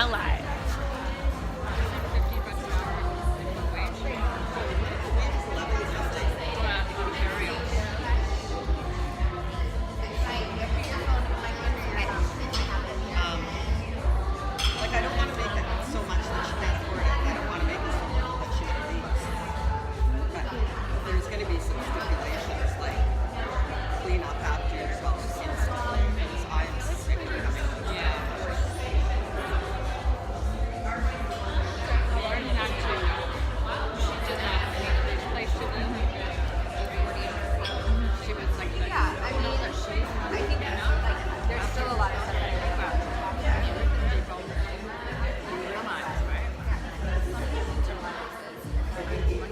ally. Like, I don't want to make it so much that she can't afford it. I don't want to make it so little that she leaves. But there's going to be some stipulations, like clean up after yourself and stuff, because I'm sick of coming to the Lauren had to, she did that place to eat. She was like, Yeah, I mean, I think like there's still a lot of stuff that I think about.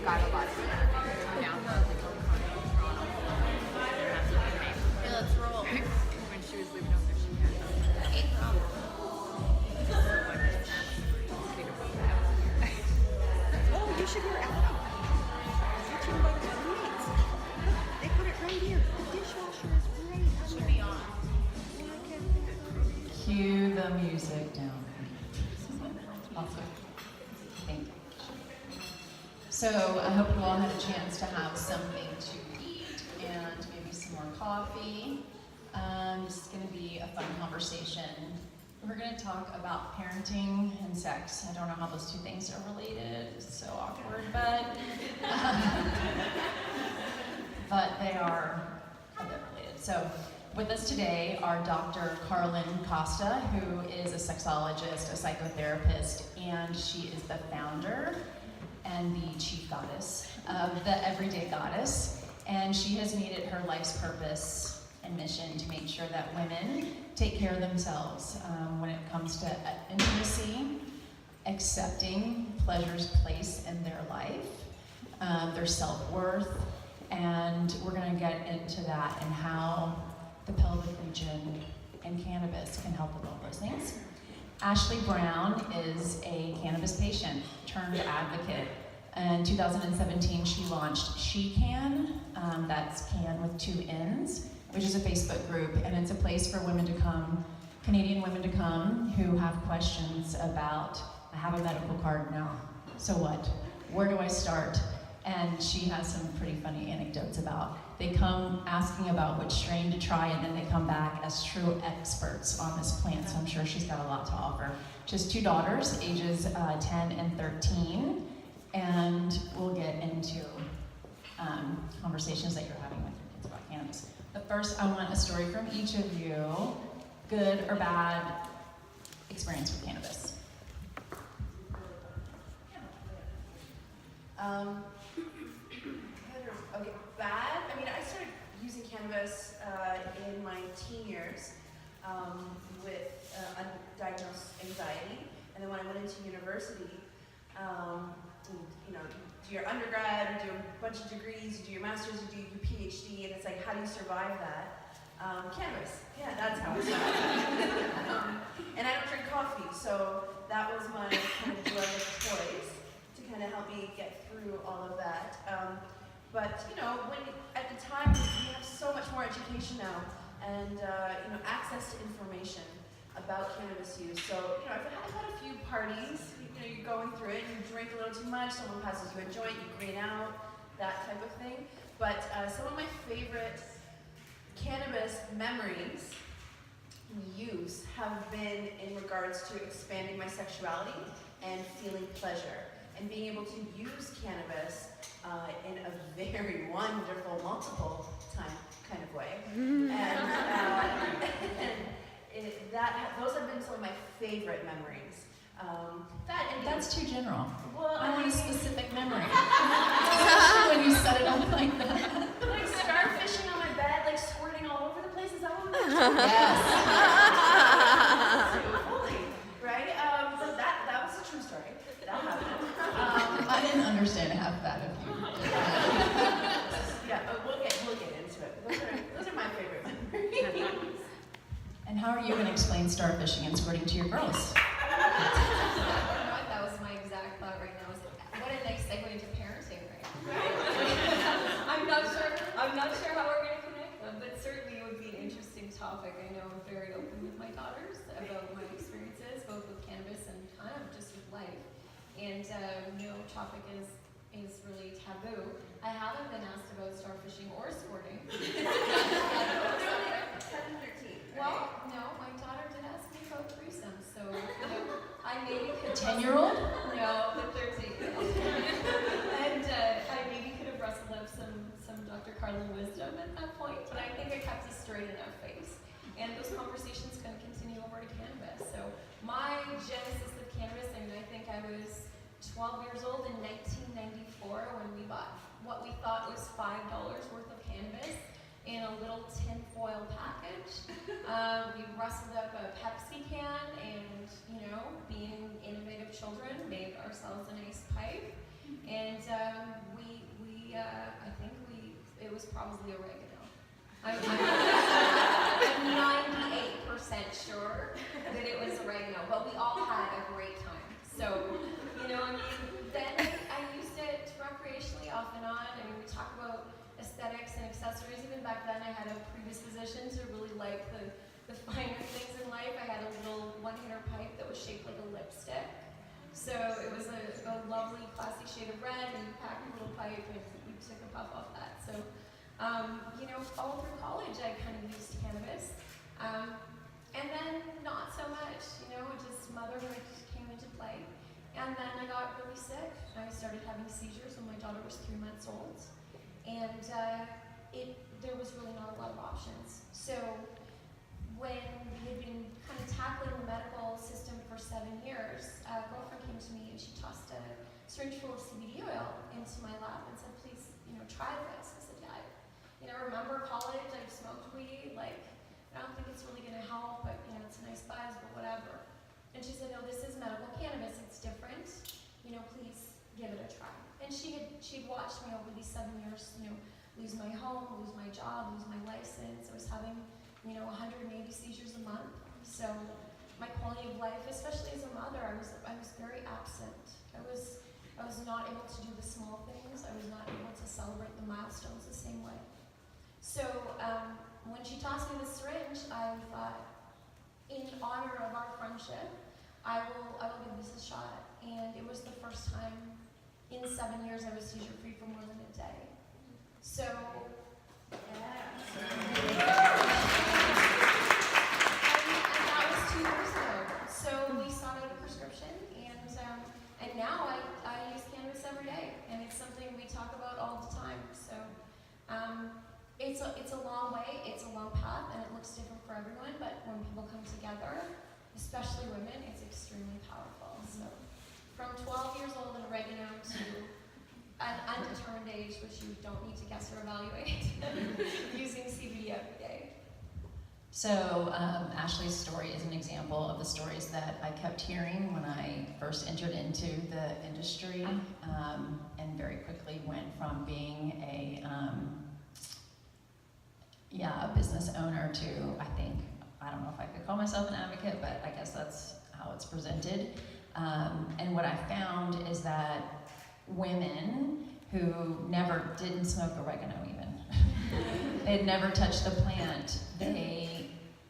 Got a lot of let's roll. When she was living over there, she had Oh, you should hear Ellen. Teaching about his roommates. They put it right here. The dishwasher is right. should be on. Cue the music down. Awesome. Thank you. So I hope you all had a chance to have something to eat and maybe some more coffee. This is going to be a fun conversation. We're going to talk about parenting and sex. I don't know how those two things are related. It's so awkward, but they are a bit related. So with us today are Dr. Carlen Costa, who is a sexologist, a psychotherapist, and she is the founder and the chief goddess of the Everyday Goddess. And she has made it her life's purpose and mission to make sure that women take care of themselves when it comes to intimacy, accepting pleasure's place in their life, their self-worth, and we're going to get into that and how the pelvic region and cannabis can help with all those things. Ashleigh Brown is a cannabis patient turned advocate. In 2017, she launched SheCann, that's can with 2 N's, which is a Facebook group, and it's a place for women to come, Canadian women to come who have questions about, I have a medical card now, so what? Where do I start? And she has some pretty funny anecdotes about, they come asking about which strain to try, and then they come back as true experts on this plant, so I'm sure she's got a lot to offer. She has 2 daughters, ages 10 and 13, and we'll get into conversations that you're having with your kids about cannabis. But first, I want a story from each of you, good or bad experience with cannabis. Okay, bad. I mean, I started using cannabis in my teen years with undiagnosed anxiety, and then when I went into university, you know, do your undergrad, you do a bunch of degrees, you do your master's, you do your PhD, and it's like, how do you survive that? Cannabis. Yeah, that's how I survived. And I don't drink coffee, so that was my kind of drug of choice to kind of help me get through all of that. But you know, at the time we have so much more education now, and you know, access to information about cannabis use. So you know, I've had a few parties. You know, you're going through it, you drink a little too much, someone passes you a joint, you green out, that type of thing. But some of my favorite cannabis memories use have been in regards to expanding my sexuality and feeling pleasure, and being able to use cannabis in a very wonderful, multiple time kind of way. Those have been some of my favorite memories. That's too general. Well, I want a specific memory. Especially when you set it up like that. like starfishing on my bed, like squirting all over the place. Is that what we're Yes. Fully, right? So that was a true story. That happened. I didn't understand half that of you. Yeah, we'll get into it. Those are my favorite memories. And how are you going to explain starfishing and squirting to your girls? That was my exact thought right now. What a nice segue into parenting, right? I'm not sure how we're going to connect them, but certainly it would be an interesting topic. I know I'm very open with my daughters about my experiences, both with cannabis and topic is really taboo. I haven't been asked about starfishing or sporting. 7, 13. Well, no, my daughter did ask me about threesomes, so I maybe could. 10-year-old? No, the 13-year-old. And I maybe could have wrestled up some Dr. Carlen wisdom at that point, but I think I kept a straight enough face. And those conversations can continue over to cannabis. So my genesis of cannabis, I mean, I think I was 12 years old in 1994 when we bought what we thought was $5 worth of cannabis in a little tin foil package. We rustled up a Pepsi can and, being innovative children, made ourselves a nice pipe. And it was probably oregano. I'm 98% sure that it was oregano, but we all had a great time. So, then I used it recreationally off and on. I mean, we talk about aesthetics and accessories. Even back then, I had a predisposition to really like the finer things in life. I had a little one-hitter pipe that was shaped like a lipstick. So it was a lovely, classy shade of red, and you packed a little pipe and you took a puff off that. So, all through college, I kind of used cannabis. And then not so much, just motherhood came into play. And then I got really sick. I started having seizures when my daughter was 3 months old. And there was really not a lot of options. So when we had been kind of tackling the medical system for 7 years, a girlfriend came to me and she tossed a syringe full of CBD oil into my lap and said, please, try this. I said, yeah, I remember college, I've smoked weed, I don't think it's really gonna help, but it's a nice buzz, but whatever. And she said, no, this is medical cannabis, it's different, please give it a try. And she'd watched me over these 7 years, lose my home, lose my job, lose my license. I was having, 180 seizures a month. So my quality of life, especially as a mother, I was very absent. I was not able to do the small things. I was not able to celebrate the milestones the same way. So when she tossed me the syringe, I thought, in honor of our friendship, I will give this a shot. And it was the first time in 7 years I was seizure-free for more than a day. So, yeah. And that was 2 years ago. So we sought out a prescription, and now I use cannabis every day, and it's something we talk about all the time. So it's a long way, it's a long path, and it looks different for everyone, but when people come together, especially women, it's extremely powerful. So from 12 years old in oregano to an undetermined age, which you don't need to guess or evaluate, using CBD every day. So Ashleigh's story is an example of the stories that I kept hearing when I first entered into the industry, and very quickly went from being a business owner to, I don't know if I could call myself an advocate, but I guess that's how it's presented. And what I found is that women who never didn't smoke oregano even, they'd never touched the plant, they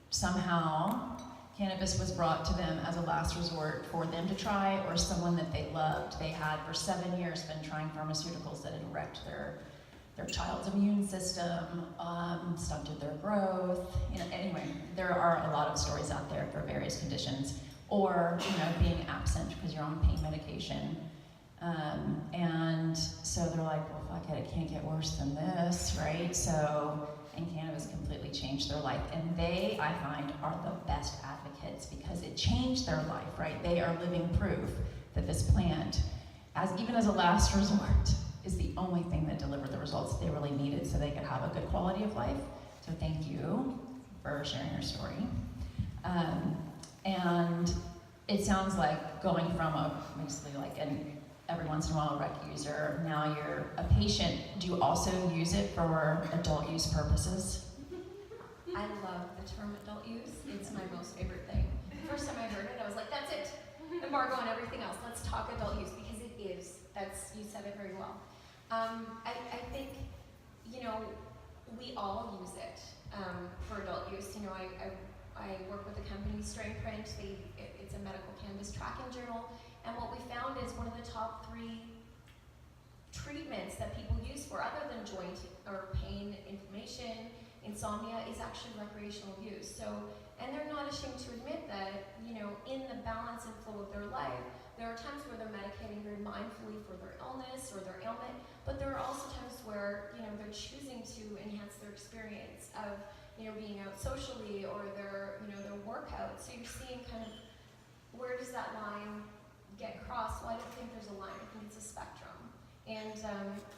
somehow, cannabis was brought to them as a last resort for them to try, or someone that they loved. They had for 7 years been trying pharmaceuticals that had wrecked their child's immune system, stunted their growth. Anyway, there are a lot of stories out there for various conditions, or being absent because you're on pain medication. And so they're like, well, fuck it can't get worse than this, right? So, and cannabis completely changed their life. And they, I find, are the best advocates because it changed their life, right? They are living proof that this plant, even as a last resort, is the only thing that delivered the results they really needed so they could have a good quality of life. So thank you for sharing your story. And it sounds like going from basically every once in a while a rec user, now you're a patient. Do you also use it for adult use purposes? I love the term adult use. It's my most favorite thing. The first time I heard it, I was like, that's it. Embargo on everything else. Let's talk adult use because it is. You said it very well. I think, we all use it for adult use. I work with a company, Strain Print. It's a medical cannabis tracking journal. And what we found is one of the top 3 treatments that people use for other than joint or pain, inflammation, insomnia is actually recreational use. So, and they're not ashamed to admit that, you know, in the balance and flow of their life, there are times where they're medicating very mindfully for their illness or their ailment, but there are also times where, you know, they're choosing to enhance their experience of, you know, being out socially or their, you know, their workout. So you're seeing kind of, where does that line get crossed? Well, I don't think there's a line. I think it's a spectrum. And,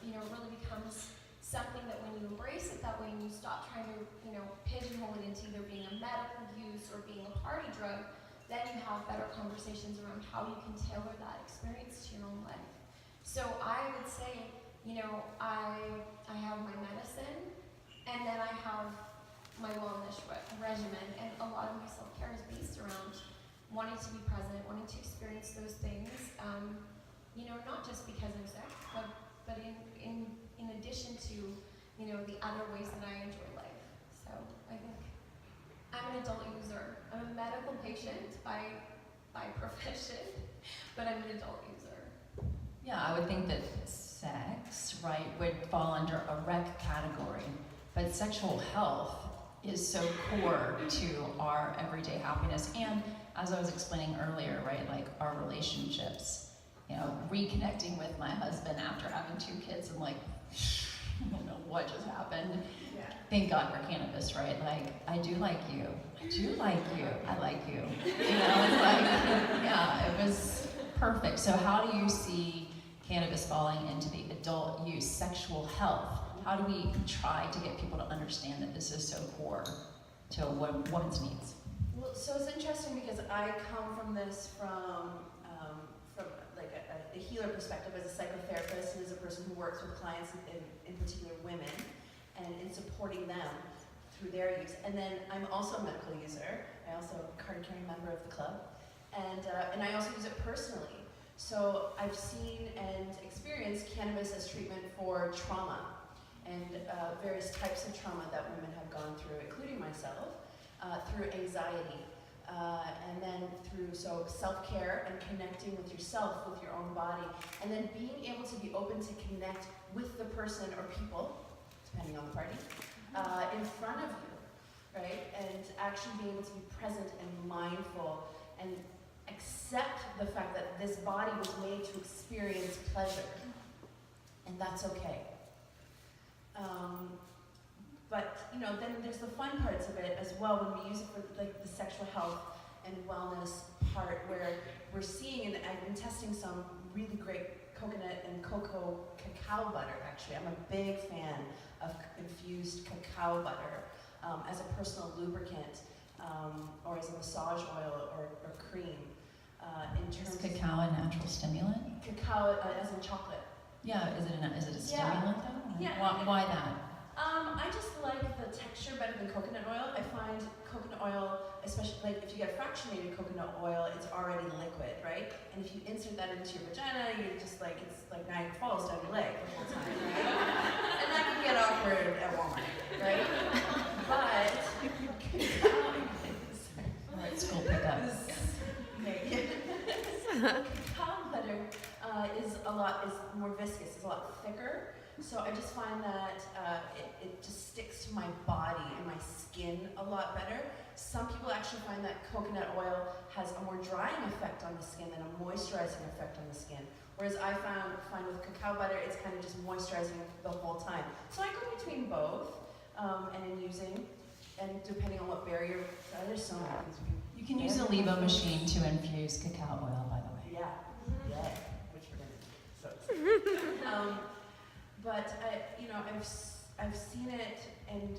you know, it really becomes something that when you embrace it that way and you stop trying to, you know, pigeonhole it into either being a medical use or being a party drug, then you have better conversations around how you can tailor that experience to your own life. So I would say, you know, I have my medicine, and then I have my wellness regimen, and a lot of my self-care is based around wanting to be present, wanting to experience those things, you know, not just because I'm sick, but in addition to, you know, the other ways that I enjoy life. So I think I'm an adult user. I'm a medical patient by profession, but I'm an adult user. Yeah, I would think that sex, right, would fall under a rec category, but sexual health is so core to our everyday happiness. And as I was explaining earlier, right, like our relationships, you know, reconnecting with my husband after having 2 kids and like, I don't know what just happened. Yeah. Thank God for cannabis, right? Like, I do like you. I do like you. I like you. You know, it's like, yeah, it was perfect. So how do you see cannabis falling into the adult use, sexual health? How do we try to get people to understand that this is so core to a woman's needs? Well, so it's interesting because I come from this from like a healer perspective as a psychotherapist and as a person who works with clients, in particular women, and in supporting them through their use. And then I'm also a medical user. I also am a card-carrying member of the club, and I also use it personally. So I've seen and experienced cannabis as treatment for trauma and various types of trauma that women have gone through, including myself, through anxiety, and then through self-care and connecting with yourself, with your own body, and then being able to be open to connect with the person or people, depending on the party, in front of you, right? And actually being able to be present and mindful and accept the fact that this body was made to experience pleasure, and that's okay. But you know, then there's the fun parts of it as well when we use it for like the sexual health and wellness part, where we're seeing, and I've been testing some really great coconut and cacao butter. Actually, I'm a big fan of infused cacao butter as a personal lubricant, or as a massage oil or cream. In terms Is cacao a natural stimulant? Cacao as in chocolate. Yeah, is it a stimulant though? Yeah. Why that? I just like the texture better than coconut oil. I find coconut oil, especially like if you get fractionated coconut oil, it's already liquid, right? And if you insert that into your vagina, you're just like, it's like Niagara Falls down your leg the whole time, right? And that can get awkward at Walmart, right? But Or at school pickup. Cacao butter is more viscous, it's a lot thicker. So I just find that it just sticks to my body and my skin a lot better. Some people actually find that coconut oil has a more drying effect on the skin than a moisturizing effect on the skin. Whereas I find with cacao butter, it's kind of just moisturizing the whole time. So I go between both, and in using, and depending on what barrier, there's so many things. You can use a Levo machine to infuse cacao oil, by the way. Yeah, yeah, which we're gonna do. So. But you know, I've seen it and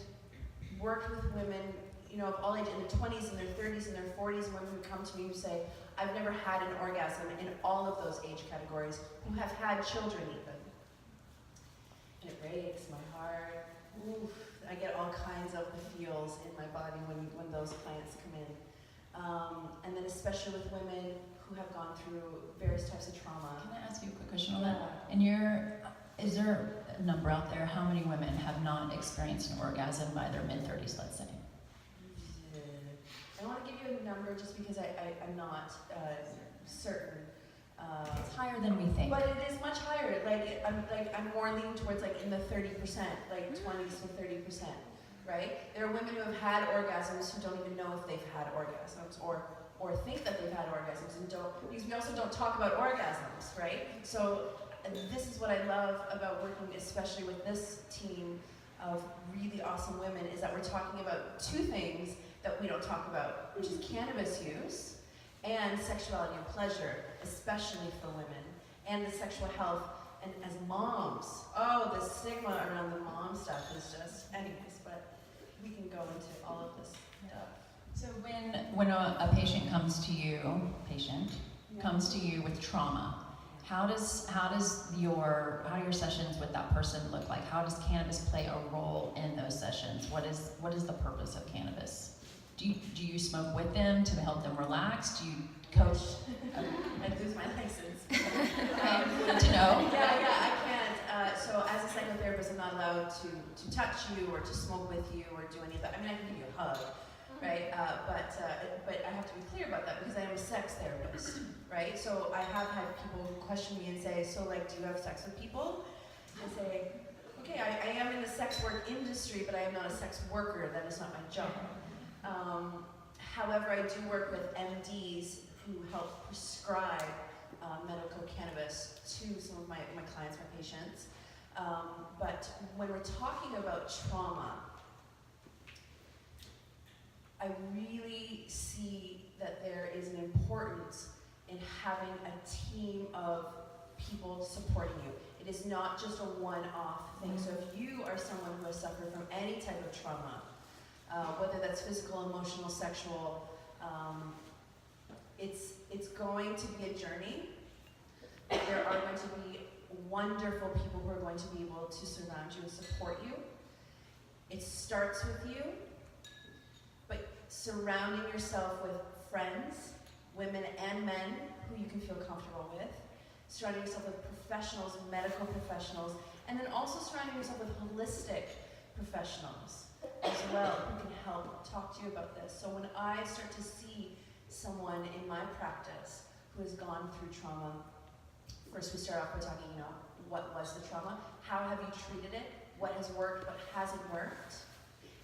worked with women, you know, of all age, in their 20s and their 30s and their 40s, women who come to me who say, I've never had an orgasm, in all of those age categories, who have had children even. And it breaks my heart. Oof, I get all kinds of the feels in my body when those clients come in. And then especially with women who have gone through various types of trauma. Can I ask you a quick question on that? Is there a number out there how many women have not experienced an orgasm by their mid-30s, let's say? I don't want to give you a number just because I'm not certain. It's higher than we think. But it is much higher. I'm more leaning towards like in the 30%, like 20s to 30%, right? There are women who have had orgasms who don't even know if they've had orgasms, or think that they've had orgasms and don't, because we also don't talk about orgasms, right? So this is what I love about working, especially with this team of really awesome women, is that we're talking about two things that we don't talk about, which is cannabis use and sexuality and pleasure, especially for women, and the sexual health. And as moms, oh, the stigma around the mom stuff is just, anyways, but we can go into all of this stuff. So when a patient comes to you, comes to you with trauma, how do your sessions with that person look like? How does cannabis play a role in those sessions? What is the purpose of cannabis? Do you smoke with them to help them relax? Do you coach? I'd lose my license. Good to know. Yeah, I can't. So as a psychotherapist, I'm not allowed to touch you or to smoke with you or do any of that. I mean, I can give you a hug, right? But I have to be clear about that because I am a sex therapist, right? So I have had people question me and say, so like, do you have sex with people? I say, okay, I am in the sex work industry, but I am not a sex worker. That is not my job. However, I do work with MDs who help prescribe medical cannabis to some of my clients, my patients. But when we're talking about trauma, I really see that there is an importance in having a team of people supporting you. It is not just a one-off thing. So if you are someone who has suffered from any type of trauma, whether that's physical, emotional, sexual, it's going to be a journey. There are going to be wonderful people who are going to be able to surround you and support you. It starts with you, but surrounding yourself with friends, women and men who you can feel comfortable with, surrounding yourself with professionals, medical professionals, and then also surrounding yourself with holistic professionals as well who can help talk to you about this. So when I start to see someone in my practice who has gone through trauma, first we start off by talking, what was the trauma? How have you treated it? What has worked? What hasn't worked?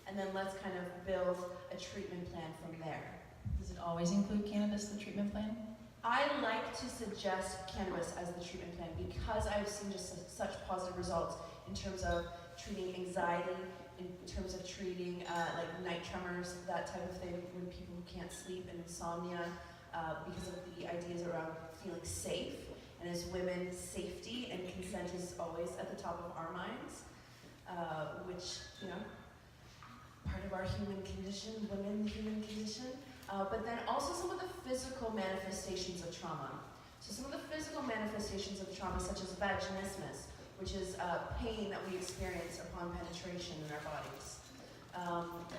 And then let's kind of build a treatment plan from there. Does it always include cannabis, the treatment plan? I like to suggest cannabis as the treatment plan because I've seen just such positive results in terms of treating anxiety, in terms of treating like night tremors, that type of thing, when people who can't sleep and insomnia, because of the ideas around feeling safe. And as women, safety and consent is always at the top of our minds, which, part of our human condition, women human condition. But then also some of the physical manifestations of trauma. So some of the physical manifestations of trauma, such as vaginismus, which is pain that we experience upon penetration in our bodies,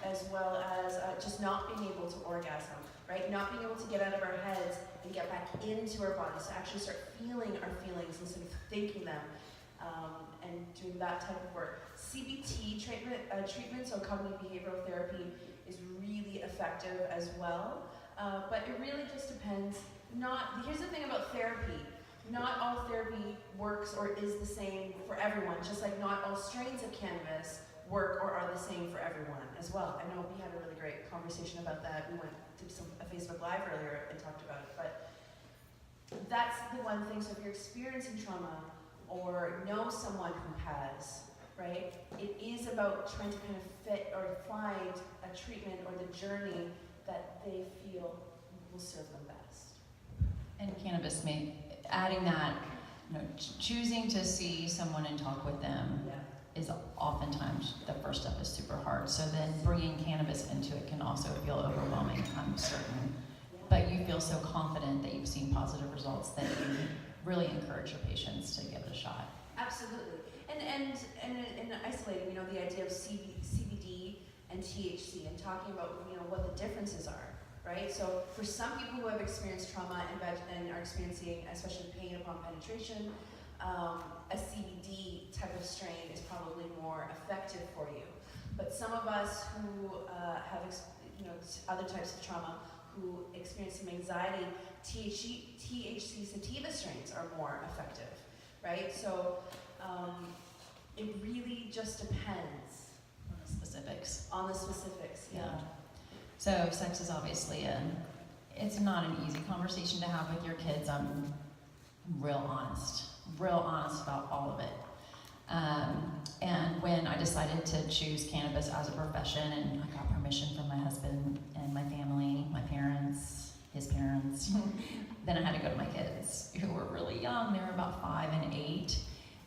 as well as just not being able to orgasm, right? Not being able to get out of our heads and get back into our bodies, to actually start feeling our feelings instead of thinking them, and doing that type of work. CBT treatment, so cognitive behavioral therapy, is really effective as well, but it really just depends. Here's the thing about therapy. Not all therapy works or is the same for everyone, just like not all strains of cannabis work or are the same for everyone as well. I know we had a really great conversation about that. We did a Facebook Live earlier and talked about it, but that's the one thing. So if you're experiencing trauma or know someone who has, right, it is about trying to kind of fit or find a treatment or the journey that they feel will serve them best. And cannabis, adding that, choosing to see someone and talk with them is oftentimes the first step is super hard. So then bringing cannabis into it can also feel overwhelming, I'm certain. But you feel so confident that you've seen positive results that you really encourage your patients to give it a shot. Absolutely. And isolating, the idea of CBD and THC and talking about, what the differences are, right? So for some people who have experienced trauma and are experiencing especially pain upon penetration, a CBD type of strain is probably more effective for you. But some of us who have other types of trauma, who experience some anxiety, THC sativa strains are more effective, right? So it really just depends On the specifics. on the specifics. Yeah. So sex is obviously it's not an easy conversation to have with your kids. I'm real honest about all of it. And when I decided to choose cannabis as a profession, and I got permission from my husband and my family, my parents, his parents, then I had to go to my kids who were really young. They were about 5 and 8,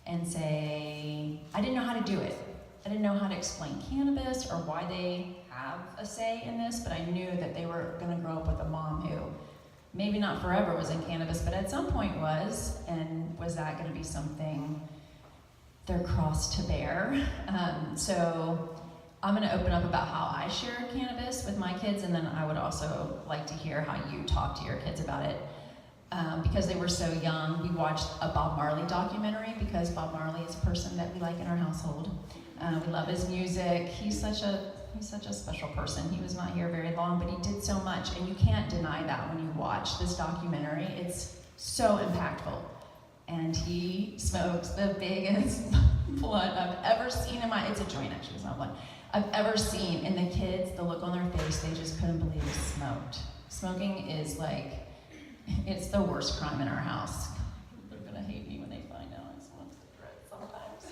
and say, I didn't know how to do it. I didn't know how to explain cannabis or why they have a say in this, but I knew that they were gonna grow up with a mom who maybe not forever was in cannabis, but at some point was, and was that gonna be something their cross to bear? So I'm gonna open up about how I share cannabis with my kids, and then I would also like to hear how you talk to your kids about it. Because they were so young, we watched a Bob Marley documentary, because Bob Marley is a person that we like in our household. We love his music. He's such a special person. He was not here very long, but he did so much, and you can't deny that when you watch this documentary. It's so impactful. And he smokes the biggest blunt I've ever seen in my, it's a joint actually, it's not a blunt, I've ever seen. And the kids, the look on their face, they just couldn't believe he smoked. Smoking is like, it's the worst crime in our house. They're gonna hate me when they find out I smoke cigarettes sometimes.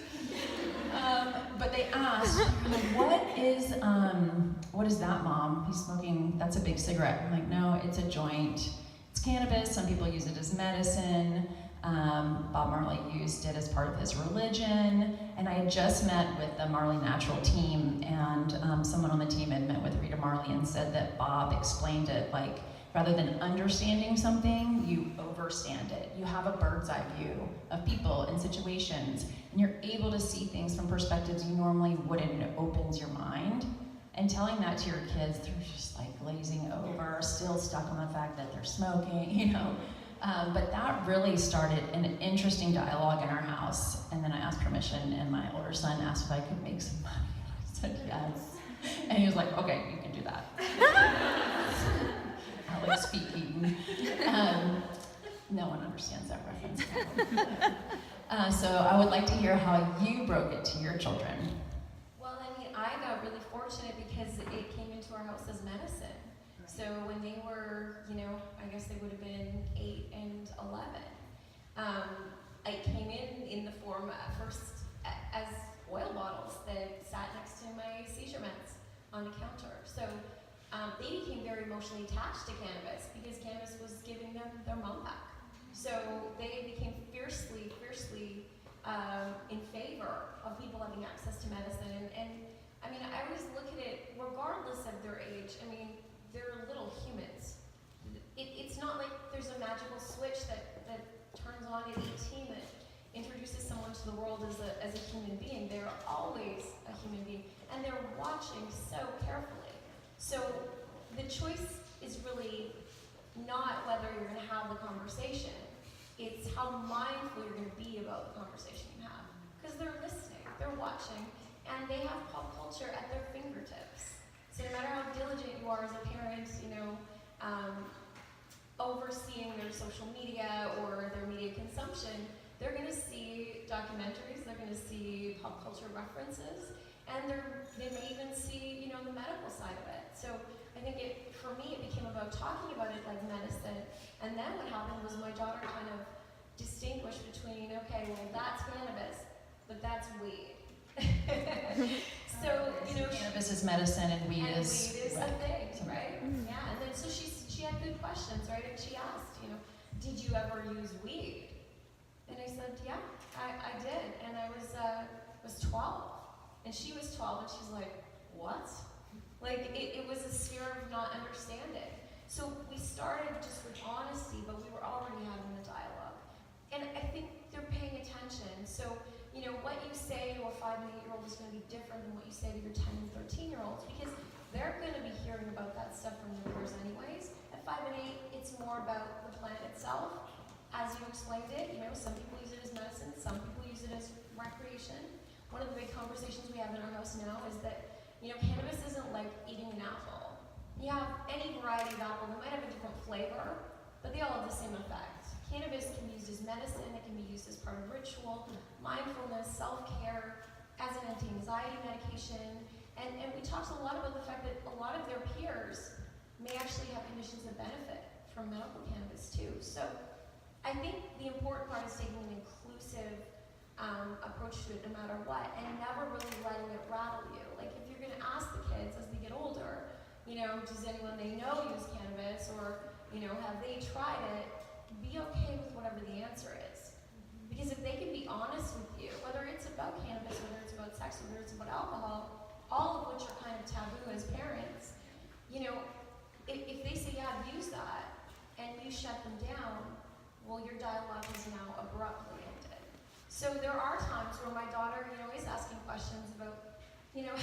But they asked, what is that, Mom? He's smoking, that's a big cigarette. I'm like, no, it's a joint. It's cannabis, some people use it as medicine. Bob Marley used it as part of his religion. And I had just met with the Marley Natural team, and someone on the team had met with Rita Marley and said that Bob explained it like, rather than understanding something, you overstand it. You have a bird's eye view of people and situations, and you're able to see things from perspectives you normally wouldn't, and it opens your mind. And telling that to your kids, they're just like glazing over, still stuck on the fact that they're smoking, you know. But that really started an interesting dialogue in our house. And then I asked permission, and my older son asked if I could make some money. I said yes. And he was like, okay, you can do that. Alex feet eaten. No one understands that reference. So I would like to hear how you broke it to your children. Well, I mean, I got really fortunate because it came into our house as medicine. So when they were, I guess they would have been 8 and 11. It came in the form first as oil bottles that sat next to my seizure meds on the counter. So they became very emotionally attached to cannabis because cannabis was giving them their mom back. So they became fiercely in favor of people having access to medicine. And I mean, I always look at it, regardless of their age, I mean, they're little humans. It's not like there's a magical switch that turns on at 18 that introduces someone to the world as a human being. They're always a human being, and they're watching so carefully. So the choice is really not whether you're going to have the conversation, it's how mindful you're going to be about the conversation you have. Because they're listening, they're watching, and they have pop culture at their fingertips. So no matter how diligent you are as a parent, overseeing their social media or their media consumption, they're going to see documentaries, they're going to see pop culture references, and they may even see, the medical side of it. So I think for me, it became about talking about it like medicine, and then what happened was my daughter kind of distinguished between, okay, well, that's cannabis, but that's weed. So, cannabis is medicine and weed is a thing, right? Yeah, and then so she had good questions, right? And she asked, did you ever use weed? And I said, yeah, I did, and I was 12, and she was 12, and she's like, what? Like, it was a sphere of not understanding. So we started just with honesty, but we were already having the dialogue. And I think they're paying attention. So, what you say to a 5 and 8-year-old is going to be different than what you say to your 10 and 13-year-olds, because they're going to be hearing about that stuff from their peers anyways. At 5 and 8, it's more about the plant itself. As you explained it, some people use it as medicine, some people use it as recreation. One of the big conversations we have in our house now is that, cannabis isn't like eating an apple. You have any variety of apple, they might have a different flavor, but they all have the same effect. Cannabis can be used as medicine, it can be used as part of ritual, mindfulness, self-care, as an anti-anxiety medication, and we talked a lot about the fact that a lot of their peers may actually have conditions that benefit from medical cannabis too. So I think the important part is taking an inclusive approach to it no matter what, and never really letting it rattle you. Like if you're gonna ask the kids as they get older, you know, does anyone they know use cannabis, or, you know, have they tried it, be okay with whatever the answer is. Because if they can be honest with you, whether it's about cannabis, whether it's about sex, whether it's about alcohol, all of which are kind of taboo as parents, you know, if they say, yeah, I've used that, and you shut them down, well, your dialogue is now abruptly ended. So there are times where my daughter, you know, is asking questions about, you know,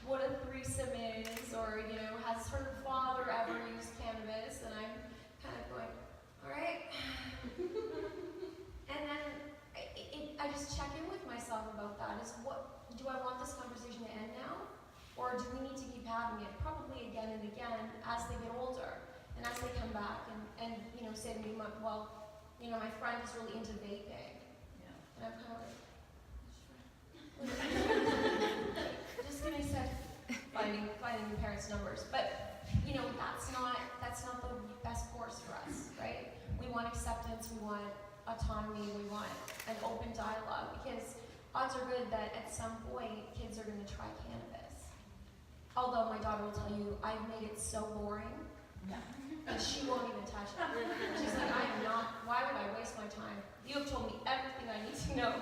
what a threesome is, or, you know, has her father ever used cannabis, and I'm kind of going, all right. And then I just check in with myself about that, is what, do I want this conversation to end now? Or do we need to keep having it, probably again and again, as they get older, and as they come back and you know, say to me, well, you know, my friend is really into vaping. Yeah. And I'm kind of like, just give me a sec, finding the parents' numbers. But, you know, that's not the best course for us, right? We want acceptance, we want autonomy, we want an open dialogue, because odds are good that at some point kids are going to try cannabis. Although my daughter will tell you, I've made it so boring, and she won't even touch it. She's like, I am not, why would I waste my time? You have told me everything I need to know.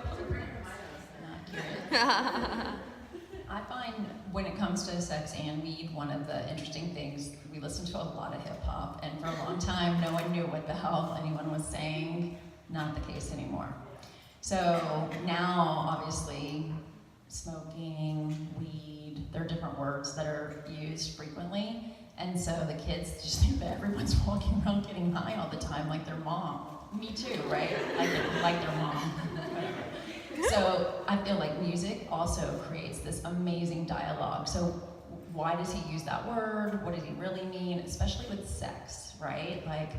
I find when it comes to sex and weed, one of the interesting things, we listen to a lot of hip hop, and for a long time, no one knew what the hell anyone was saying. Not the case anymore. So now, obviously, smoking, weed, there are different words that are used frequently, and so the kids just think that everyone's walking around getting high all the time like their mom. Me too, right? Like their mom, whatever. So I feel like music also creates this amazing dialogue. So why does he use that word? What does he really mean? Especially with sex, right? Like,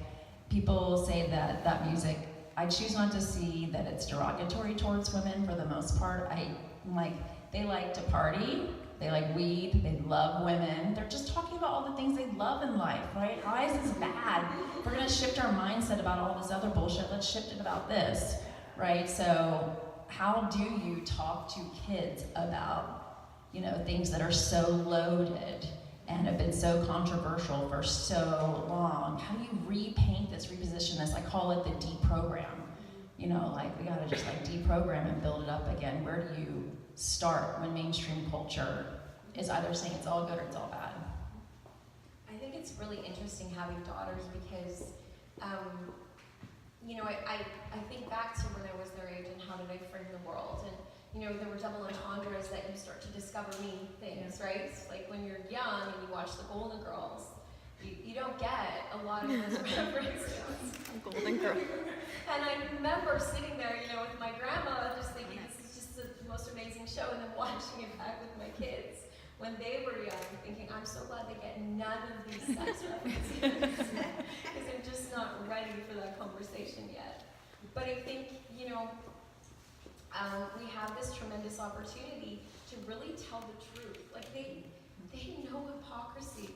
people say that music, I choose not to see that it's derogatory towards women for the most part. They like to party, they like weed, they love women. They're just talking about all the things they love in life, right? Highs is bad. We're gonna shift our mindset about all this other bullshit. Let's shift it about this, right? So how do you talk to kids about, you know, things that are so loaded and have been so controversial for so long? How do you repaint this, reposition this? I call it the deprogram. You know, like, we gotta just like deprogram and build it up again. Where do you start when mainstream culture is either saying it's all good or it's all bad? I think it's really interesting having daughters because, you know, I think back to when I was their age and how did I frame the world, and you know, there were double entendres that you start to discover mean things, right? It's like when you're young and you watch the Golden Girls, you don't get a lot of those references. Golden Girl. And I remember sitting there, you know, with my grandma, just thinking this is just the most amazing show, and then watching it back with my kids when they were young, thinking I'm so glad they get none of these sex references because I'm just not ready for that conversation yet. But I think, you know, we have this tremendous opportunity to really tell the truth. Like, they know hypocrisy.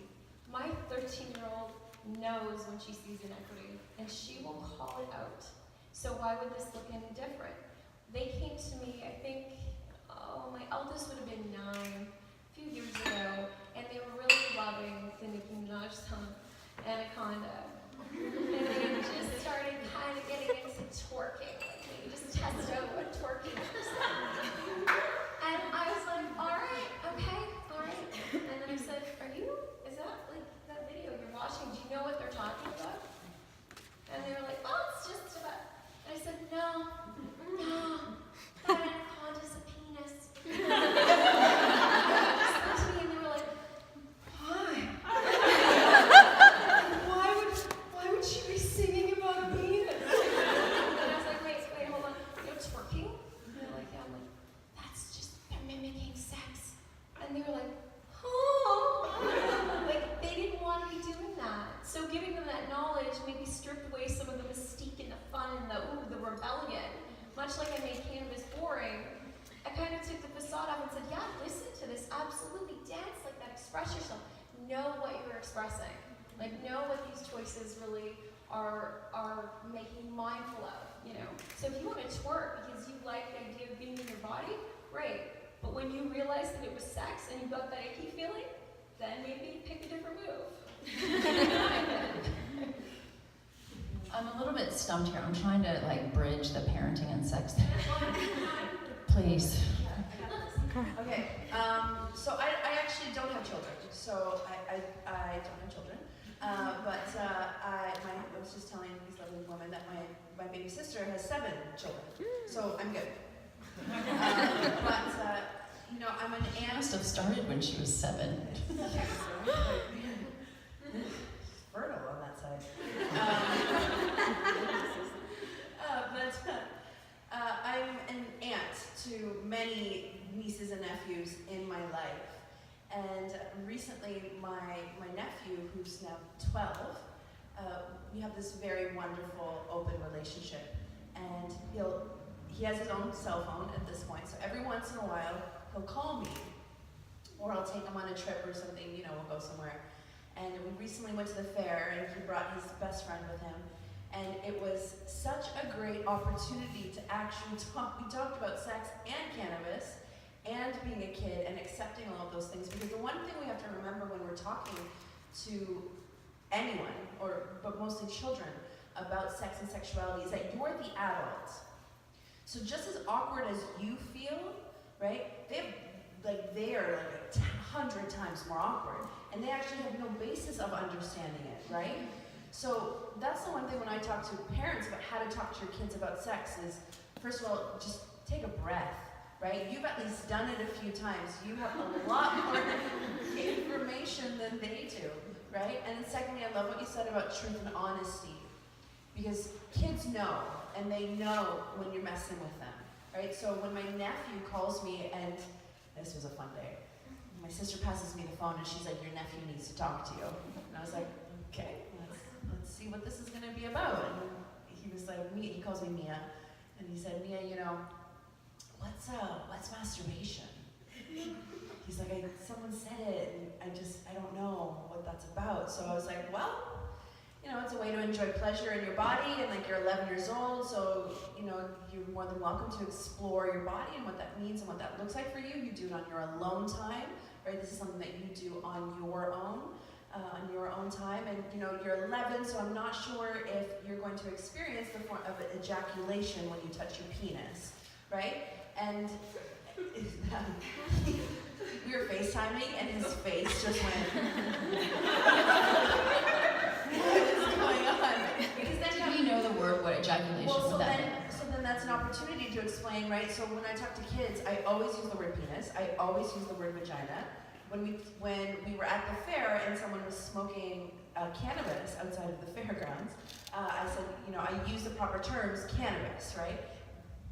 My 13-year-old knows when she sees inequity, and she will call it out. So why would this look any different? They came to me, I think, my eldest would have been 9, a few years ago, and they were really loving the Nicki Minaj song, Anaconda. And they just started kind of getting into twerking. Like, maybe just test out what twerking is. And I was like, all right, okay, all right. And then I said, is that like that video you're watching? Do you know what they're talking about? And they were like, oh, it's just about. And I said, no, that anaconda's a penis. They listened to me and they were like, why? Why would she be singing about a penis? And I was like, wait, hold on. You know, twerking? And they're like, yeah. I'm like, that's just, they're mimicking sex. And they were like, oh. Like, they didn't want mature because you like the idea of being in your body, great. But when you realize that it was sex and you got that icky feeling, then maybe pick a different move. I'm a little bit stumped here. I'm trying to like bridge the parenting and sex thing. Please. Okay, so I actually don't have children, so I don't have children, but I was just telling these lovely women that my baby sister has 7 children, so I'm good. But, you know, I'm an She aunt. must have started when she was 7. Fertile on that side. I'm an aunt to many nieces and nephews in my life. And recently, my nephew, who's now 12, we have this very wonderful, open relationship. And he has his own cell phone at this point, so every once in a while, he'll call me. Or I'll take him on a trip or something, you know, we'll go somewhere. And we recently went to the fair, and he brought his best friend with him. And it was such a great opportunity to actually talk. We talked about sex and cannabis and being a kid and accepting all of those things. Because the one thing we have to remember when we're talking to anyone, but mostly children, about sex and sexuality is that you're the adult. So just as awkward as you feel, right, they are like 100 times more awkward. And they actually have no basis of understanding it, right? So that's the one thing when I talk to parents about how to talk to your kids about sex is, first of all, just take a breath, right? You've at least done it a few times. You have a lot more information than they do, right? And then secondly, I love what you said about truth and honesty. Because kids know, and they know when you're messing with them, right? So when my nephew calls me, and this was a fun day, my sister passes me the phone and she's like, your nephew needs to talk to you. And I was like, okay, let's see what this is gonna be about. And he was like, he calls me Mia, and he said, Mia, you know, what's masturbation? He's like, someone said it, and I don't know what that's about. So I was like, well, you know, it's a way to enjoy pleasure in your body, and like you're 11 years old, so, you know, you're more than welcome to explore your body and what that means and what that looks like for you. You do it on your alone time, right? This is something that you do on your own time, and you know, you're 11, so I'm not sure if you're going to experience the form of ejaculation when you touch your penis, right? And we were FaceTiming, and his face just went, what is going on? Because then Do you know the word, what ejaculation well, would that mean? so then that's an opportunity to explain, right? So when I talk to kids, I always use the word penis, I always use the word vagina. When we were at the fair and someone was smoking cannabis outside of the fairgrounds, I said, you know, I use the proper terms, cannabis, right?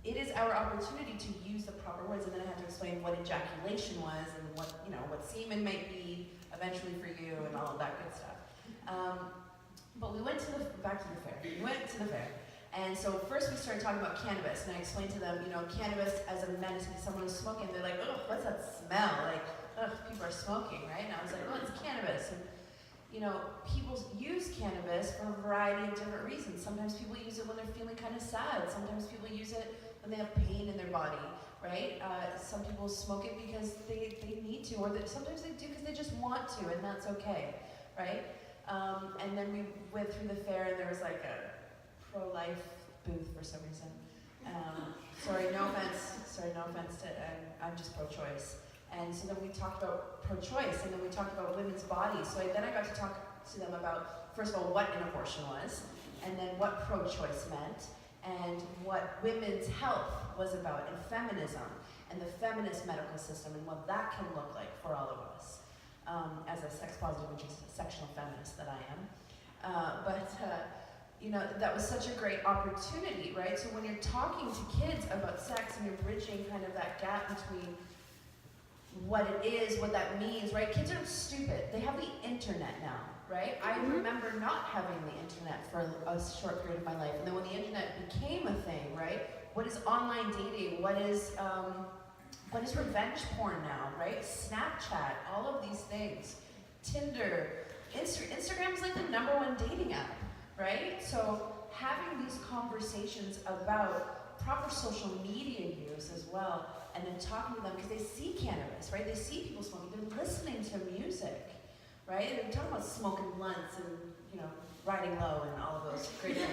It is our opportunity to use the proper words, and then I had to explain what ejaculation was and what, you know, what semen might be eventually for you and all of that good stuff. But we went back to the fair. We went to the fair. And so first we started talking about cannabis, and I explained to them, you know, cannabis as a medicine. Someone was smoking, they're like, oh, what's that smell? Like, ugh, people are smoking, right? And I was like, oh, it's cannabis. And, you know, people use cannabis for a variety of different reasons. Sometimes people use it when they're feeling kind of sad. Sometimes people use it when they have pain in their body, right? Some people smoke it because they need to, or sometimes they do because they just want to, and that's okay, right? And then we went through the fair, and there was like a pro-life booth for some reason. Sorry, no offense to, I'm just pro-choice. And so then we talked about pro-choice, and then we talked about women's bodies. So then I got to talk to them about, first of all, what an abortion was, and then what pro-choice meant, and what women's health was about, and feminism, and the feminist medical system, and what that can look like for all of us, as a sex-positive and intersectional feminist that I am. You know, that was such a great opportunity, right? So when you're talking to kids about sex, and you're bridging kind of that gap between what it is, what that means, right? Kids aren't stupid. They have the internet now, right? I remember not having the internet for a short period of my life. And then when the internet became a thing, right? What is online dating? What is revenge porn now, right? Snapchat, all of these things. Tinder, Instagram is like the #1 dating app, right? So having these conversations about proper social media use as well, and then talking to them because they see cannabis, right? They see people smoking. They're listening to music, right? They're talking about smoking blunts and, you know, riding low and all of those great things.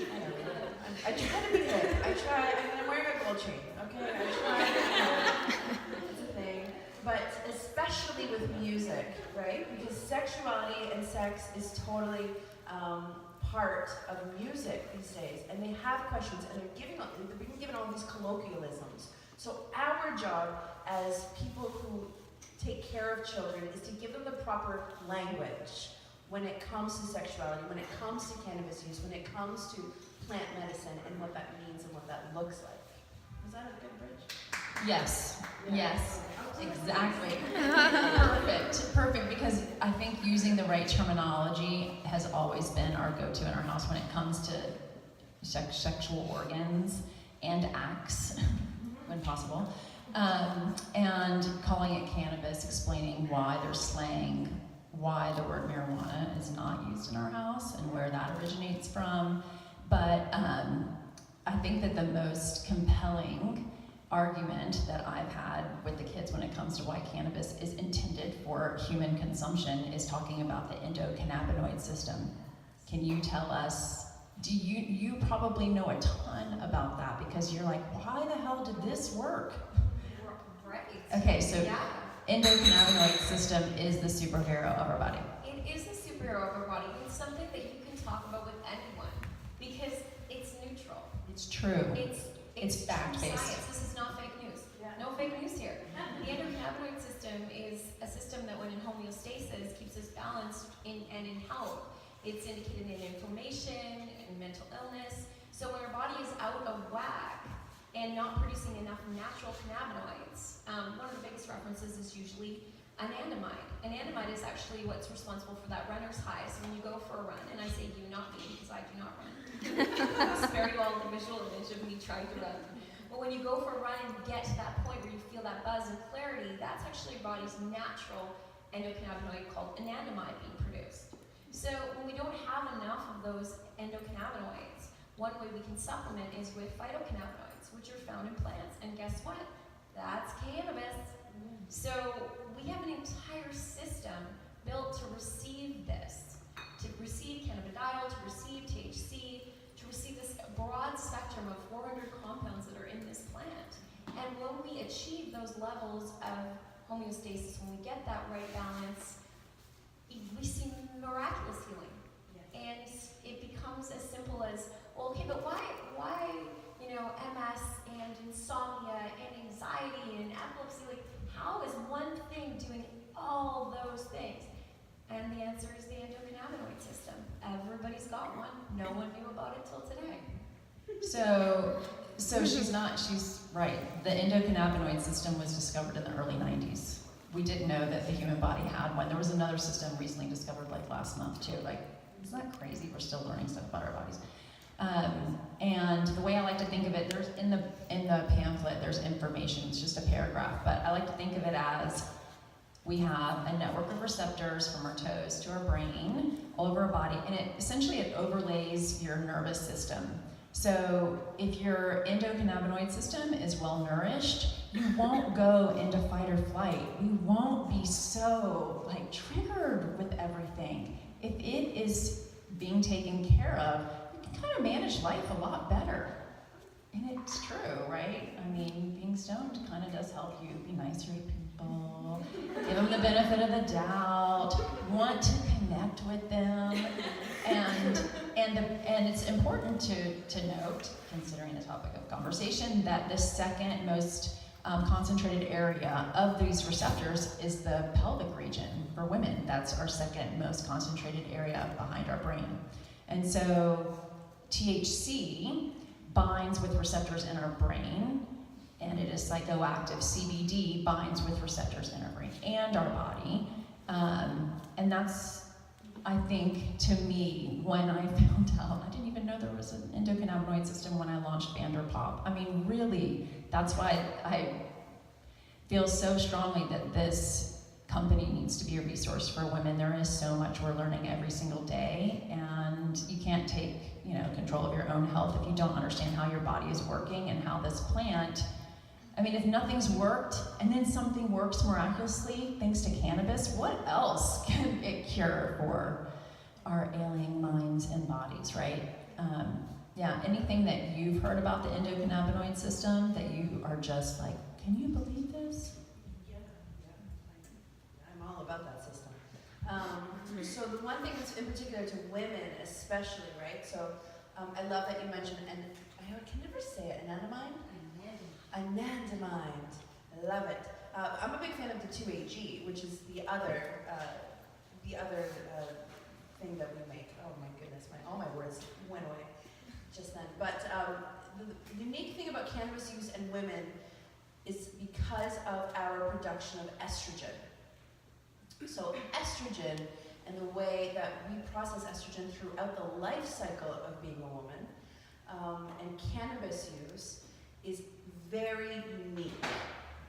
I don't know. I try to be good. I'm wearing a gold chain, okay? I try to be good. It's a thing. But especially with music, right? Because sexuality and sex is totally part of music these days. And they have questions, and they're being given all these colloquialisms. So our job as people who take care of children is to give them the proper language when it comes to sexuality, when it comes to cannabis use, when it comes to plant medicine and what that means and what that looks like. Was that a good bridge? Yes, yes, exactly. Perfect, because I think using the right terminology has always been our go-to in our house when it comes to sexual organs and acts, when possible. And calling it cannabis, explaining why there's slang, why the word marijuana is not used in our house and where that originates from. But I think that the most compelling argument that I've had with the kids when it comes to why cannabis is intended for human consumption is talking about the endocannabinoid system. Can you tell us, you probably know a ton about that because you're like, why the hell did this work? Right. Okay, so yeah. Endocannabinoid system is the superhero of our body. It is the superhero of our body. It's something that you can talk about with anyone because it's neutral. It's true. It's fact-based. science. This is not fake news. Yeah. No fake news here. The endocannabinoid system is a system that when in homeostasis keeps us balanced and in health. It's indicated in inflammation and mental illness. So when our body is out of whack and not producing enough natural cannabinoids, one of the biggest references is usually anandamide. Anandamide is actually what's responsible for that runner's high. So when you go for a run, and I say you, not me, because I do not run. It's very well the visual image of me trying to run. But when you go for a run and get to that point where you feel that buzz and clarity, that's actually your body's natural endocannabinoid called anandamide being produced. So when we don't have enough of those endocannabinoids, one way we can supplement is with phytocannabinoids, which are found in plants. And guess what? That's cannabis. So we have an entire system built to receive this, to receive cannabidiol, to receive THC, to receive this broad spectrum of 400 compounds that are in this plant. And when we achieve those levels of homeostasis, when we get that right balance, we see miraculous healing. Yes. And it becomes as simple as, well, okay, but why, MS and insomnia and anxiety and epilepsy, like, how is one thing doing all those things? And the answer is the endocannabinoid system. Everybody's got one. No one knew about it till today. So she's right. The endocannabinoid system was discovered in the early 90s. We didn't know that the human body had one. There was another system recently discovered like last month too. Like, isn't that crazy? We're still learning stuff about our bodies. And the way I like to think of it, there's in the pamphlet, there's information, it's just a paragraph, but I like to think of it as we have a network of receptors from our toes to our brain, all over our body, and it overlays your nervous system. So if your endocannabinoid system is well nourished, you won't go into fight or flight. You won't be so triggered with everything. If it is being taken care of, you can kind of manage life a lot better. And it's true, right? I mean, being stoned kind of does help you be nicer to people, give them the benefit of the doubt, want to connect with them, and it's important to note, considering the topic of conversation, that the second most concentrated area of these receptors is the pelvic region for women. That's our second most concentrated area behind our brain. And so THC binds with receptors in our brain, and it is psychoactive. CBD binds with receptors in our brain and our body. And that's, I think, to me, when I found out, I didn't even know there was an endocannabinoid system when I launched VanderPop. I mean, really, that's why I feel so strongly that this company needs to be a resource for women. There is so much we're learning every single day, and you can't take, control control of your own health if you don't understand how your body is working and how this plant, I mean, if nothing's worked and then something works miraculously thanks to cannabis, what else can it cure for our ailing minds and bodies, right? Yeah, anything that you've heard about the endocannabinoid system that you are just like, can you believe this? Yeah, I'm all about that system. So the one thing that's in particular to women especially, right? So I love that you mentioned, and I can never say it, anandamide? Anandamide. I love it. I'm a big fan of the 2AG, which is the other thing that we make. Oh my goodness, all my words went away just then. But the unique thing about cannabis use in women is because of our production of estrogen. So estrogen, and the way that we process estrogen throughout the life cycle of being a woman, and cannabis use is very unique.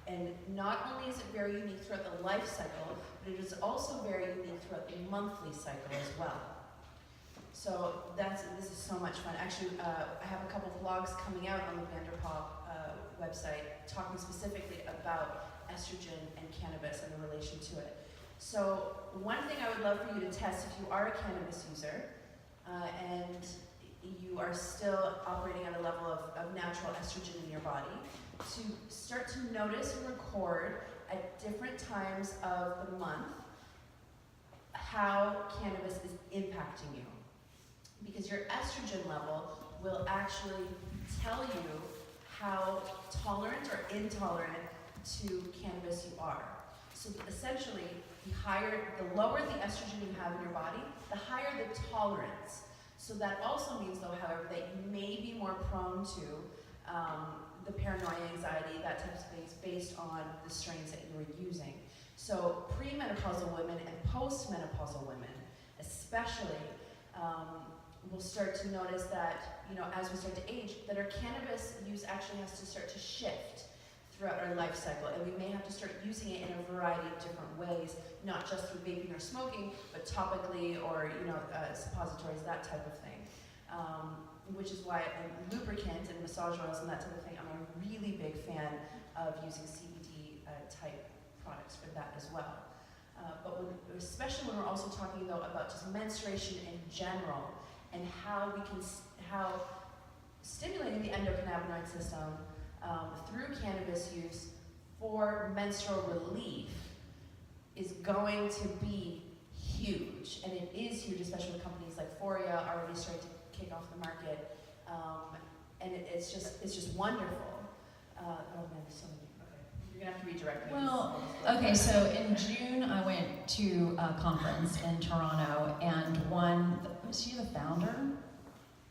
And not only is it very unique throughout the life cycle, but it is also very unique throughout the monthly cycle as well. So this is so much fun. Actually, I have a couple of vlogs coming out on the VanderPop website talking specifically about estrogen and cannabis and the relation to it. So one thing I would love for you to test if you are a cannabis user and you are still operating at a level of natural estrogen in your body, to start to notice and record at different times of the month how cannabis is impacting you. Because your estrogen level will actually tell you how tolerant or intolerant to cannabis you are. So essentially, the lower the estrogen you have in your body, the higher the tolerance. So that also means, though, however, that you may be more prone to the paranoia, anxiety, that type of things based on the strains that you were using. So premenopausal women and postmenopausal women, especially, will start to notice that, as we start to age, that our cannabis use actually has to start to shift throughout our life cycle, and we may have to start using it in a variety of different ways, not just through vaping or smoking, but topically or suppositories, that type of thing. Which is why lubricant and massage oils and that type of thing, I'm a really big fan of using CBD type products for that as well. But especially when we're also talking though about just menstruation in general and how stimulating the endocannabinoid system through cannabis use for menstrual relief is going to be huge, and it is huge, especially with companies like Foria already starting to kick off the market, and it's just wonderful. Oh man, so many. Okay, you're gonna have to redirect me. Well, okay, so in June I went to a conference in Toronto, and was she the founder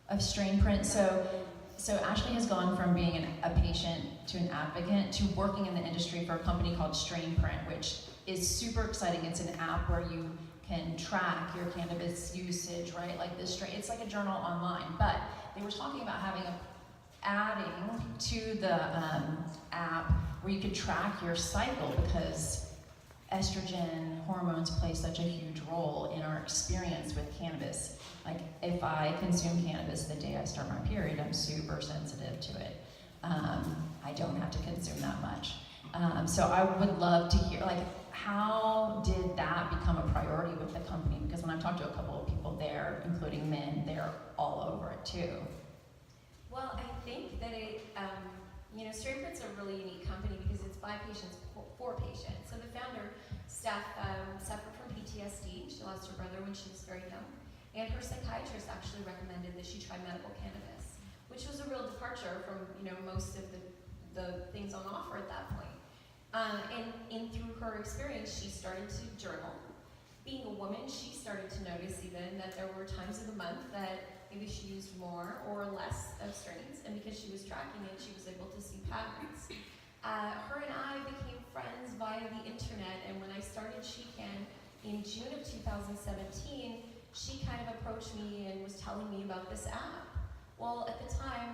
of Strain Print? So Ashleigh has gone from being a patient to an advocate to working in the industry for a company called Strain Print, which is super exciting. It's an app where you can track your cannabis usage, right? Like this strain, it's like a journal online. But they were talking about adding to the app where you could track your cycle, because estrogen hormones play such a huge role in our experience with cannabis. Like if I consume cannabis the day I start my period, I'm super sensitive to it. I don't have to consume that much. So I would love to hear, like, how did that become a priority with the company? Because when I've talked to a couple of people there, including men, they're all over it too. Well, I think that Strain Print's a really unique company because it's by patients for patients. So the founder, Steph, suffered from PTSD. She lost her brother when she was very young. And her psychiatrist actually recommended that she try medical cannabis, which was a real departure from most of the things on offer at that point. And through her experience, she started to journal. Being a woman, she started to notice even that there were times of the month that maybe she used more or less of strains, and because she was tracking it, she was able to see patterns. Her and I became friends via the internet, and when I started SheCann in June of 2017, she kind of approached me and was telling me about this app. Well, at the time,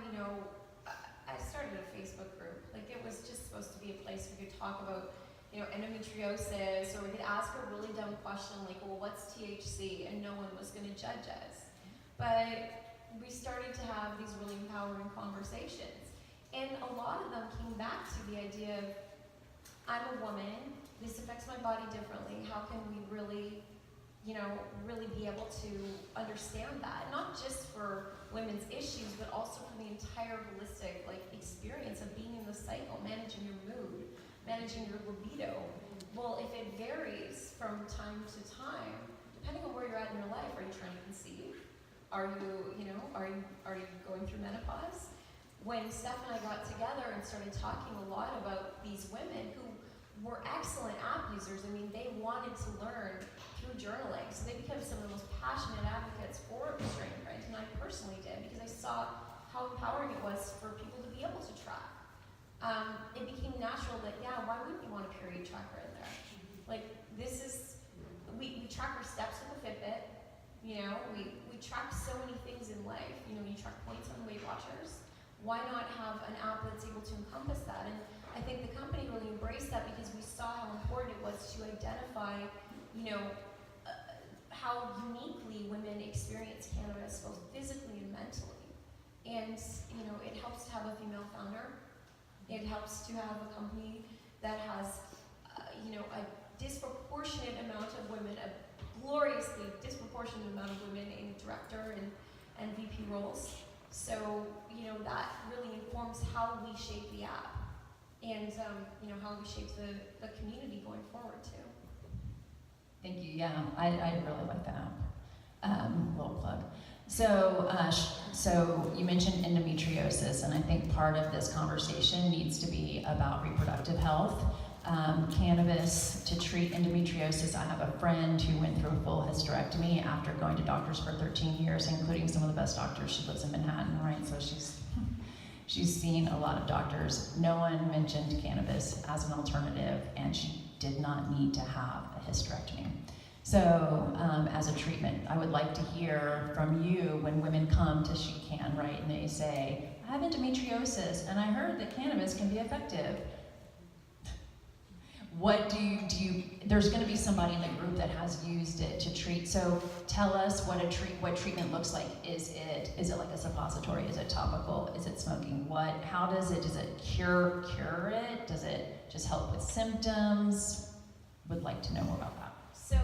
I started a Facebook group. Like, it was just supposed to be a place we could talk about, endometriosis, or we could ask a really dumb question like, well, what's THC? And no one was going to judge us. But we started to have these really empowering conversations. And a lot of them came back to the idea of, I'm a woman, this affects my body differently, how can we really, really be able to understand that? Not just for women's issues, but also for the entire holistic experience of being in the cycle, managing your mood, managing your libido. Well, if it varies from time to time, depending on where you're at in your life, are you trying to conceive? Are you going through menopause? When Steph and I got together and started talking a lot about these women who were excellent app users, I mean, they wanted to learn through journaling, so they became some of the most passionate advocates for restraint, right? And I personally did, because I saw how empowering it was for people to be able to track. It became natural that, yeah, why wouldn't you want a period tracker in there? We track our steps with a Fitbit, we track so many things in life. You track points on Weight Watchers. Why not have an app that's able to encompass that? And I think the company really embraced that because we saw how important it was to identify, how uniquely women experience cannabis, both physically and mentally. And, it helps to have a female founder. It helps to have a company that has, a disproportionate amount of women, a gloriously disproportionate amount of women in director and VP roles. So, that really informs how we shape the app and, how we shape the community going forward too. Thank you. Yeah, I really like that app. Little plug. So you mentioned endometriosis, and I think part of this conversation needs to be about reproductive health. Cannabis to treat endometriosis. I have a friend who went through a full hysterectomy after going to doctors for 13 years, including some of the best doctors. She lives in Manhattan, right? So she's seen a lot of doctors. No one mentioned cannabis as an alternative, and she did not need to have a hysterectomy. So as a treatment, I would like to hear from you when women come to SheCann, right, and they say, I have endometriosis, and I heard that cannabis can be effective. What do you, there's gonna be somebody in the group that has used it to treat, so tell us what treatment looks like. Is it like a suppository? Is it topical? Is it smoking? How does it cure it? Does it just help with symptoms? Would like to know more about that. So,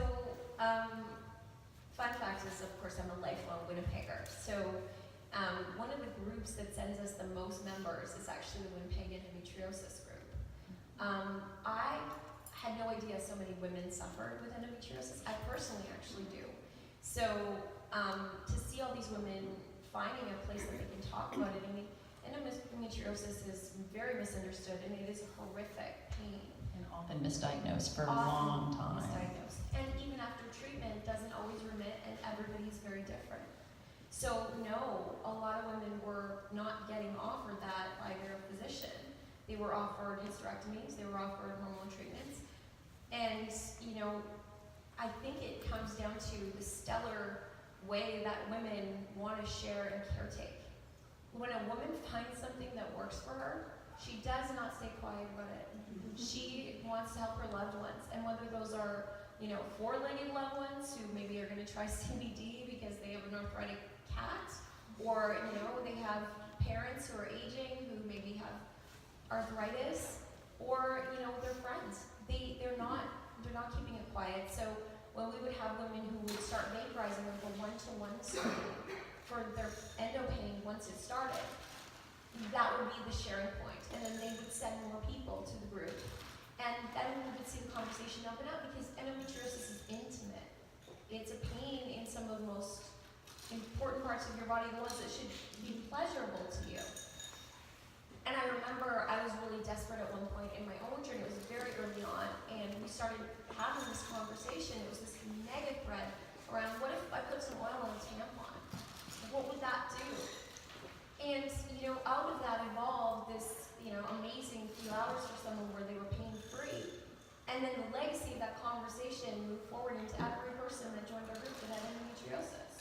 fun fact is, of course, I'm a lifelong Winnipegger. So, one of the groups that sends us the most members is actually the Winnipeg Endometriosis Group. I had no idea so many women suffered with endometriosis. I personally actually do. So, to see all these women finding a place that they can talk about it, I mean, endometriosis is very misunderstood, and it is a horrific pain. And often misdiagnosed for a long time. Misdiagnosed. And even after treatment, it doesn't always remit, and everybody's very different. So no, a lot of women were not getting offered that by their physician. They were offered hysterectomies, they were offered hormone treatments. And, I think it comes down to the stellar way that women want to share and caretake. When a woman finds something that works for her, she does not stay quiet about it. She wants to help her loved ones, and whether those are, four-legged loved ones who maybe are going to try CBD because they have an arthritic cat, or, they have parents who are aging who maybe have arthritis, or, their friends. They're not keeping it quiet. So when we would have women who would start vaporizing with a one-to-one session for their endo pain once it started, that would be the sharing point, and then they would send more people to the group. And then we would see the conversation open up, because endometriosis is intimate. It's a pain in some of the most important parts of your body, the ones that should be pleasurable to you. And I remember I was really desperate at one point in my own journey. It was very early on, and we started having this conversation. It was this mega thread around, what if I put some oil on a tampon? What would that do? And, out of that evolved this, amazing few hours for someone where they were pain-free. And then the legacy of that conversation moved forward into every person that joined our group that had endometriosis.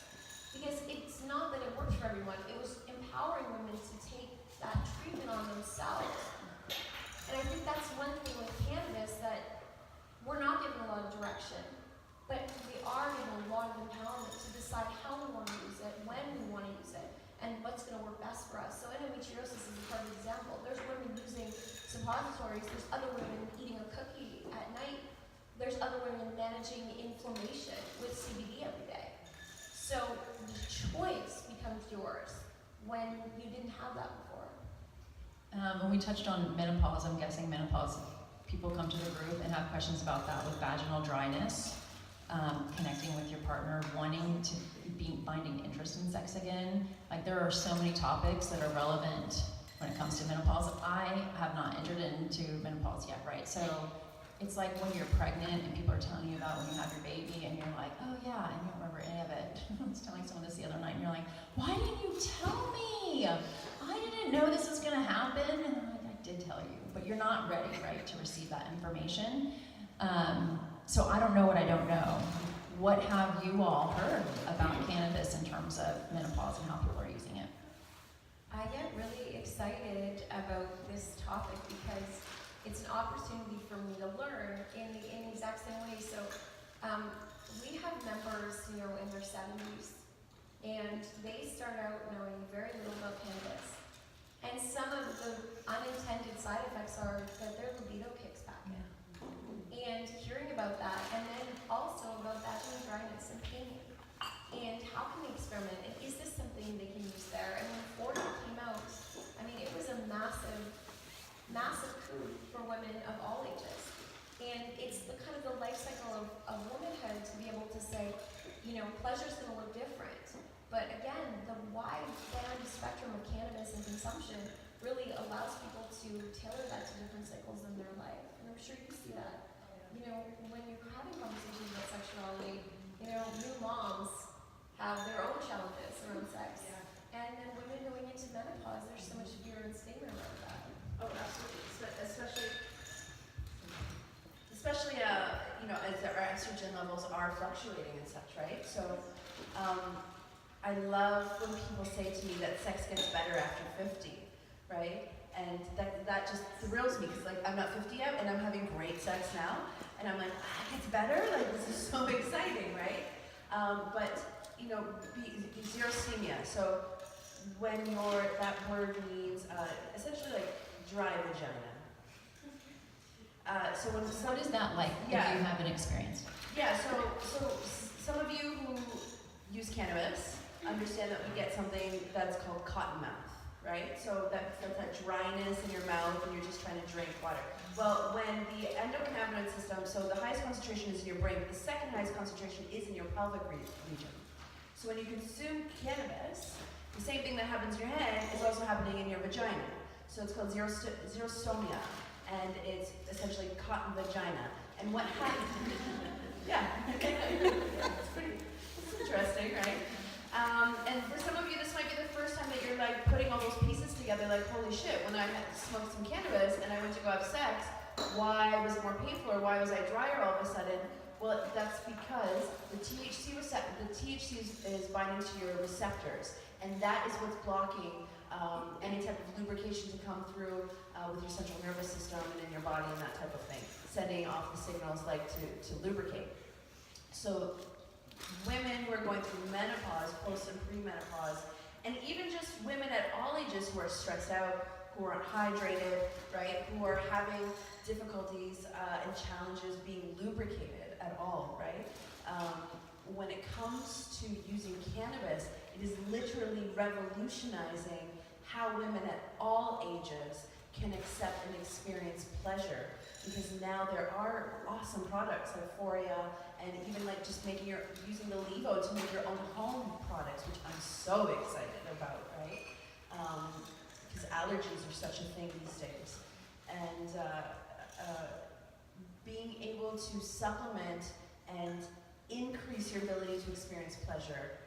Because it's not that it worked for everyone, it was empowering women to take that treatment on themselves. And I think that's one thing with cannabis, that we're not given a lot of direction, but we are given a lot of empowerment to decide how we want to use it, when we want to use it. stories. There's other women eating a cookie at night. There's other women managing inflammation with CBD every day. So the choice becomes yours when you didn't have that before. When we touched on menopause, I'm guessing menopause, people come to the group and have questions about that with vaginal dryness, connecting with your partner, wanting to be finding interest in sex again. Like there are so many topics that are relevant when it comes to menopause. I have not entered into menopause yet, right? So it's like when you're pregnant and people are telling you about when you have your baby and you're like, oh yeah, and you don't remember any of it. I was telling someone this the other night and you're like, why didn't you tell me? I didn't know this was gonna happen. And I'm like, I did tell you, but you're not ready, right, to receive that information. So I don't know what I don't know. What have you all heard about cannabis in terms of menopause and how people are using it? I get really excited about this topic because it's an opportunity for me to learn in the exact same way. So we have members, in their 70s, and they start out knowing very little about cannabis. And some of the unintended side effects are that their libido kicks back in. And hearing about that, and then also about vaginal dryness and pain. And how can they experiment? And is this something they can use there? And when Florida came out, I mean, it was a massive, massive coup for women of all ages. And it's the kind of the life cycle of womanhood to be able to say, pleasure's going to look different. But again, the wide band spectrum of cannabis and consumption really allows people to tailor that to different cycles in their life. And I'm sure you see that. When you're having conversations about sexuality, new moms have their own challenges around sex. Yeah. And then women going into menopause, there's so much fear and stigma around that. Oh, absolutely. Especially, as our estrogen levels are fluctuating and such, right? So, I love when people say to me that sex gets better after 50, right? And that just thrills me because I'm not 50 yet and I'm having great sex now. And I'm like, it gets better? This is so exciting, right? But, xerostomia. So when that word means essentially dry vagina. So when What is that like if you haven't experienced? Yeah, so some of you who use cannabis understand that we get something that's called cotton mouth, right? So that's that dryness in your mouth and you're just trying to drink water. Well, when the endocannabinoid system, so the highest concentration is in your brain, but the second highest concentration is in your pelvic region. So when you consume cannabis, the same thing that happens in your head is also happening in your vagina. So it's called xerostomia, and it's essentially cotton vagina. And what happens? Yeah, it's interesting, right? And for some of you, this might be the first time that you're putting all those pieces together, holy shit, when I had smoked some cannabis and I went to go have sex, why was it more painful or why was I drier all of a sudden? Well, that's because the THC is binding to your receptors, and that is what's blocking any type of lubrication to come through with your central nervous system and in your body and that type of thing, sending off the signals to lubricate. So women who are going through menopause, post and pre-menopause, and even just women at all ages who are stressed out, who aren't hydrated, right, who are having difficulties and challenges being lubricated at all, right? When it comes to using cannabis, it is literally revolutionizing how women at all ages can accept and experience pleasure, because now there are awesome products like Euphoria, and even just using the Levo to make your own home products, which I'm so excited about, right? Because allergies are such a thing these days. And being able to supplement and increase your ability to experience pleasure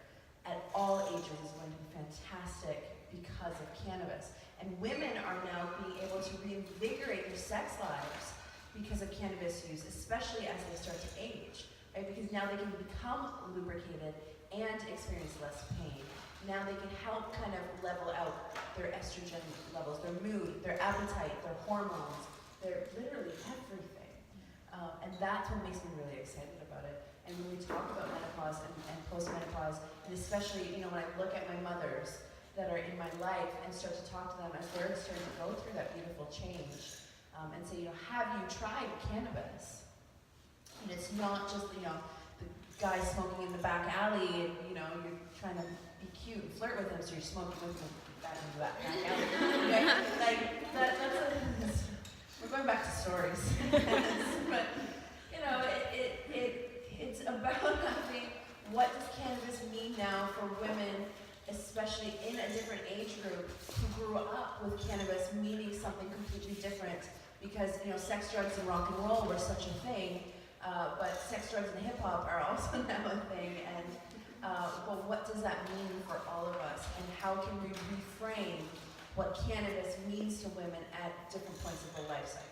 at all ages is going to be fantastic because of cannabis. And women are now being able to reinvigorate their sex lives because of cannabis use, especially as they start to age, right? Because now they can become lubricated and experience less pain. Now they can help kind of level out their estrogen levels, their mood, their appetite, their hormones, their literally everything. And that's what makes me really excited about it. And when we talk about menopause and post-menopause, and especially, when I look at my mothers that are in my life and start to talk to them as they're starting to go through that beautiful change, and say, have you tried cannabis? And it's not just, the guy smoking in the back alley and, you're trying to be cute and flirt with him, so you're smoking with him back into that back alley. We're going back to stories. But, it's about having, what does cannabis mean now for women, especially in a different age group, who grew up with cannabis meaning something completely different, because sex, drugs, and rock and roll were such a thing, but sex, drugs, and hip hop are also now a thing. And well, what does that mean for all of us, and how can we reframe what cannabis means to women at different points of their life cycle?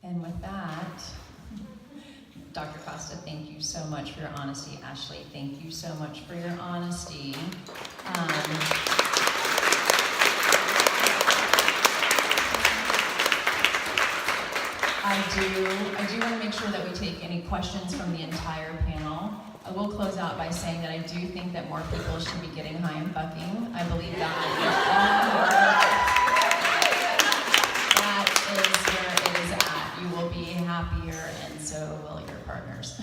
And with that, Dr. Costa, thank you so much for your honesty. Ashleigh, thank you so much for your honesty. I do want to make sure that we take any questions from the entire panel. I will close out by saying that I do think that more people should be getting high and fucking. I believe that is where it is at. You will be happier, and so will your partners.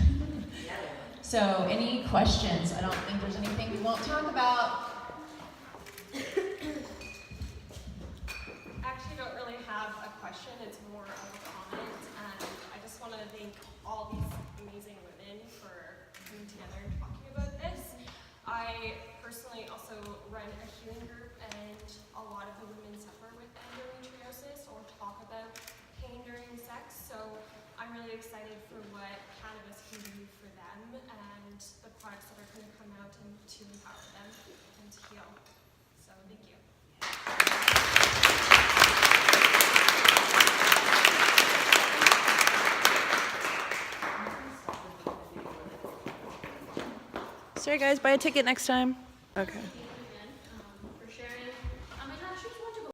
So, any questions? I don't think there's anything we won't talk about. Actually, don't really have a question. It's more of a comment. And I just want to thank all these amazing women for coming together and talking about this. I personally also run a healing group, and a lot of the women suffer with endometriosis or talk about pain during sex. So I'm really excited for what cannabis can do for them and the products that are going to come out and to empower them and to heal. So thank you. Sorry guys, buy a ticket next time. Okay.